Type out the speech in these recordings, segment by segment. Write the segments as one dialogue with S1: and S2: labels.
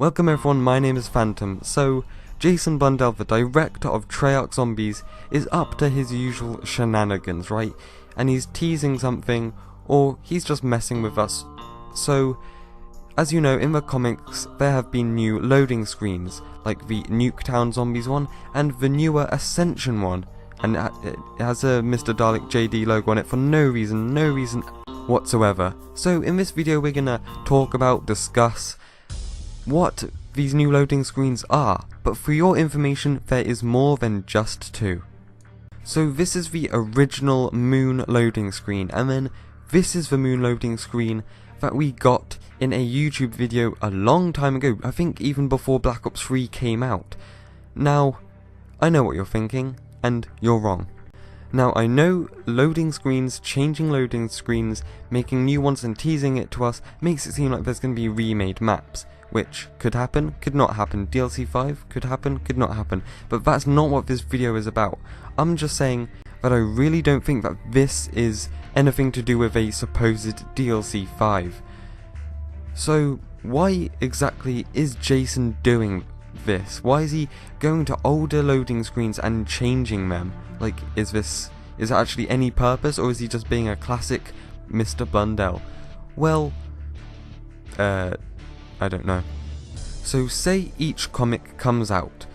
S1: Welcome everyone, my name is Phantom. So, Jason Blundell, the director of Treyarch Zombies, is up to his usual shenanigans, right? And he's teasing something, or he's just messing with us. So, as you know, in the comics, there have been new loading screens, like the Nuke Town Zombies one, and the newer Ascension one. And it has a Mr. Dalek JD logo on it for no reason whatsoever. So, in this video we're gonna talk about, discuss what these new loading screens are, but for your information there is more than just two. So this is the original Moon loading screen, and then this is the Moon loading screen that we got in a YouTube video a long time ago, I think even before Black Ops 3 came out. Now, I know what you're thinking, and you're wrong. Now I know loading screens, changing loading screens, making new ones and teasing it to us makes it seem like there's going to be remade maps. Which could happen, could not happen. DLC 5 could happen, could not happen. But that's not what this video is about. I'm just saying that I really don't think that this is anything to do with a supposed DLC 5. So why exactly is Jason doing this? Why is he going to older loading screens and changing them? Like, is it actually any purpose, or is he just being a classic Mr. Blundell? Well, I don't know. So say each comic comes out,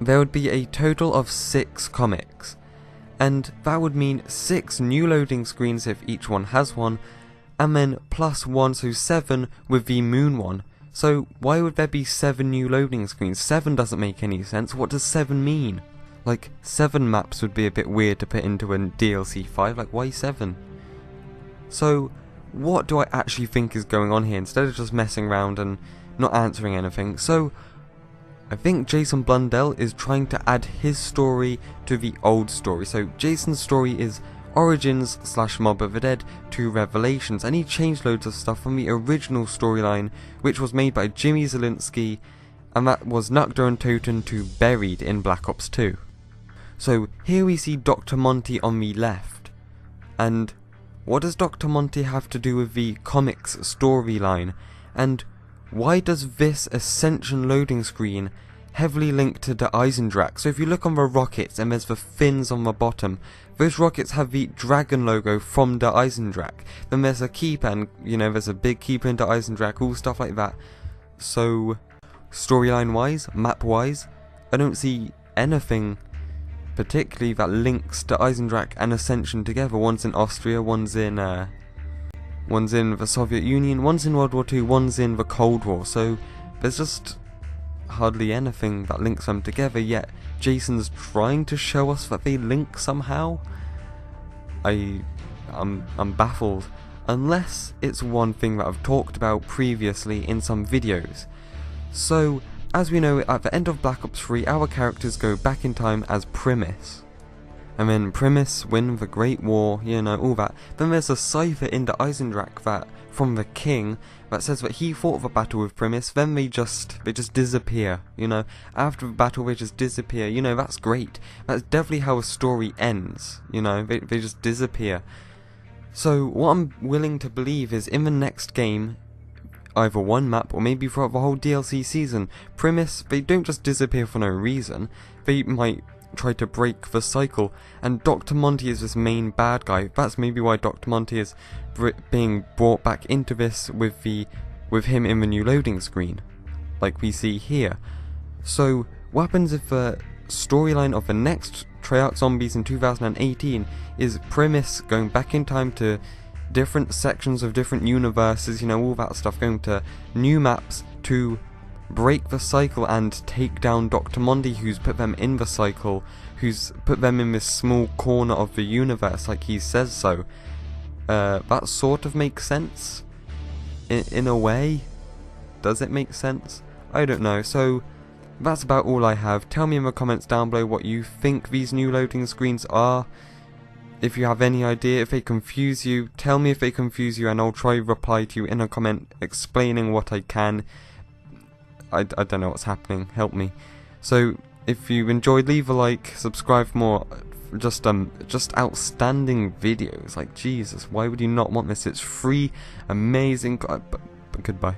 S1: there would be a total of 6 comics, and that would mean 6 new loading screens if each one has one, and then plus 1, so 7 with the Moon one. So why would there be 7 new loading screens? 7 doesn't make any sense. What does 7 mean? Like, 7 maps would be a bit weird to put into a DLC 5, like why 7? So what do I actually think is going on here, instead of just messing around and not answering anything? So I think Jason Blundell is trying to add his story to the old story. So Jason's story is Origins / Mob of the Dead to Revelations, and he changed loads of stuff from the original storyline, which was made by Jimmy Zielinski, and that was Nukta and Toten to Buried in Black Ops 2. So here we see Dr. Monty on the left, and what does Dr. Monty have to do with the comics storyline, and why does this Ascension loading screen heavily link to the Eisendrache? So if you look on the rockets and there's the fins on the bottom, those rockets have the dragon logo from the Eisendrache. Then there's a keeper, and you know, there's a big keeper in the Eisendrache, all stuff like that. So storyline wise, map wise, I don't see anything particularly that links to Eisendrache and Ascension together. One's in Austria, one's in the Soviet Union, one's in World War II, one's in the Cold War, so there's just hardly anything that links them together, yet Jason's trying to show us that they link somehow. I'm baffled, unless it's one thing that I've talked about previously in some videos. So as we know, at the end of Black Ops 3, our characters go back in time as Primus. And then Primus win the Great War, you know, all that. Then there's a cipher in the Eisendrache that, from the King, that says that he fought the battle with Primus, then they just disappear, you know. After the battle they just disappear, you know, that's great. That's definitely how a story ends, you know, they just disappear. So what I'm willing to believe is in the next game, either one map or maybe throughout the whole DLC season, Primus, they don't just disappear for no reason. They might try to break the cycle, and Dr. Monty is this main bad guy. That's maybe why Dr. Monty is being brought back into this with him in the new loading screen, like we see here. So what happens if the storyline of the next Treyarch Zombies in 2018 is Primus going back in time to different sections of different universes, you know, all that stuff, going to new maps to break the cycle and take down Dr. Monty, who's put them in the cycle, who's put them in this small corner of the universe, like he says so. That sort of makes sense, in a way. Does it make sense? I don't know. So that's about all I have. Tell me in the comments down below what you think these new loading screens are. If you have any idea, if they confuse you, tell me if they confuse you, and I'll try to reply to you in a comment explaining what I can. I don't know what's happening, help me. So if you enjoyed, leave a like, subscribe for more just outstanding videos. Like, Jesus, why would you not want this? It's free, amazing. But goodbye.